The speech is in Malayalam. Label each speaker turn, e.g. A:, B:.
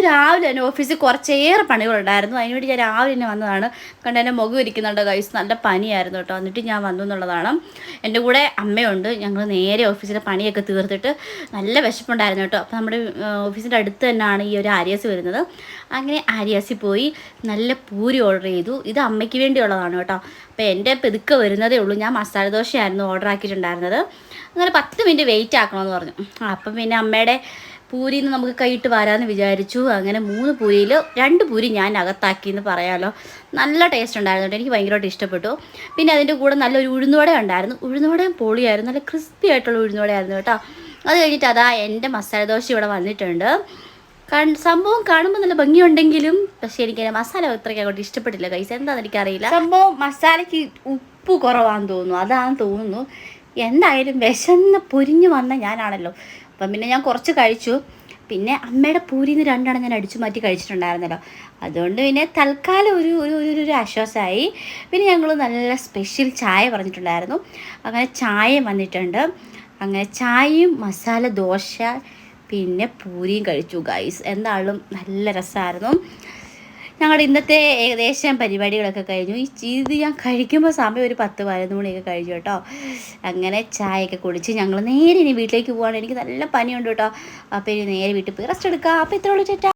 A: രാവിലെ തന്നെ ഓഫീസിൽ കുറച്ചേറെ പണികളുണ്ടായിരുന്നു. അതിനുവേണ്ടി ഞാൻ രാവിലെ തന്നെ വന്നതാണ്. കണ്ട് എൻ്റെ മുഖം ഇരിക്കുന്നുണ്ട് ഗൈസ്, നല്ല പനിയായിരുന്നു കേട്ടോ. എന്നിട്ട് ഞാൻ വന്നു എന്നുള്ളതാണ്. എൻ്റെ കൂടെ അമ്മയുണ്ട്. ഞങ്ങൾ നേരെ ഓഫീസിലെ പണിയൊക്കെ തീർത്തിട്ട് നല്ല വിശപ്പുണ്ടായിരുന്നു കേട്ടോ. അപ്പോൾ നമ്മുടെ ഓഫീസിൻ്റെ അടുത്ത് തന്നെയാണ് ഈ ഒരു ആര്യാസ് വരുന്നത്. അങ്ങനെ ആര്യാസിൽ പോയി നല്ല പൂരി ഓർഡർ ചെയ്തു. ഇത് അമ്മയ്ക്ക് വേണ്ടിയുള്ളതാണ് കേട്ടോ. അപ്പോൾ എൻ്റെ പെതുക്കെ വരുന്നതേ ഉള്ളൂ. ഞാൻ മസാല ദോശയായിരുന്നു ഓർഡർ ആക്കിയിട്ടുണ്ടായിരുന്നത്. അങ്ങനെ 10 മിനിറ്റ് വെയിറ്റ് ആക്കണമെന്ന് പറഞ്ഞു. അപ്പം പിന്നെ അമ്മയുടെ പൂരിയിൽ നിന്ന് നമുക്ക് കൈയിട്ട് വരാമെന്ന് വിചാരിച്ചു. അങ്ങനെ 3 പൂരിയിൽ 2 പൂരി ഞാൻ അകത്താക്കിയെന്ന് പറയാമല്ലോ. നല്ല ടേസ്റ്റ് ഉണ്ടായിരുന്നു കേട്ടോ. എനിക്ക് ഭയങ്കരമായിട്ട് ഇഷ്ടപ്പെട്ടു. പിന്നെ അതിൻ്റെ കൂടെ നല്ലൊരു ഉഴുന്നുവട ഉണ്ടായിരുന്നു. ഉഴുന്നുവടയും പൊളിയായിരുന്നു. നല്ല ക്രിസ്പി ആയിട്ടുള്ള ഉഴുന്നുവടയായിരുന്നു കേട്ടോ. അത് കഴിഞ്ഞിട്ട് അതാ എൻ്റെ മസാല ദോശ ഇവിടെ വന്നിട്ടുണ്ട്. സംഭവം കാണുമ്പോൾ നല്ല ഭംഗിയുണ്ടെങ്കിലും പക്ഷേ എനിക്ക് മസാല അത്രയ്ക്ക് അങ്ങോട്ട് ഇഷ്ടപ്പെട്ടില്ല കൈസ്. എന്താണെന്ന് എനിക്കറിയില്ല. സംഭവം മസാലയ്ക്ക് ഉപ്പ് കുറവാണെന്ന് തോന്നുന്നു. അതാണെന്ന് തോന്നുന്നു. എന്തായാലും വിശന്ന് പൊരിഞ്ഞ് വന്ന ഞാനാണല്ലോ. അപ്പം പിന്നെ ഞാൻ കുറച്ച് കഴിച്ചു. പിന്നെ അമ്മയുടെ പൂരിയിൽ നിന്ന് 2 ഞാൻ അടിച്ചു മാറ്റി കഴിച്ചിട്ടുണ്ടായിരുന്നല്ലോ. അതുകൊണ്ട് പിന്നെ തൽക്കാലം ഒരു ആശ്വാസമായി. പിന്നെ ഞങ്ങൾ നല്ല സ്പെഷ്യൽ ചായ പറഞ്ഞിട്ടുണ്ടായിരുന്നു. അങ്ങനെ ചായയും വന്നിട്ടുണ്ട്. അങ്ങനെ ചായയും മസാല ദോശ പിന്നെ പൂരിയും കഴിച്ചു ഗൈസ്. എന്തായാലും നല്ല രസമായിരുന്നു. ഞങ്ങളുടെ ഇന്നത്തെ ഏകദേശം പരിപാടികളൊക്കെ കഴിഞ്ഞു. ഇത് ഞാൻ കഴിക്കുമ്പോൾ സമയം ഒരു 10-11 മണിയൊക്കെ കഴിഞ്ഞു കേട്ടോ. അങ്ങനെ ചായയൊക്കെ കുടിച്ച് ഞങ്ങൾ നേരെ ഇനി വീട്ടിലേക്ക് പോവാണ്. എനിക്ക് നല്ല പനിയുണ്ട് കേട്ടോ. അപ്പോൾ ഇനി നേരെ വീട്ടിൽ പോയി റെസ്റ്റ് എടുക്കാം. അപ്പോൾ ഇത്രയുള്ളൂ ചേട്ടാ.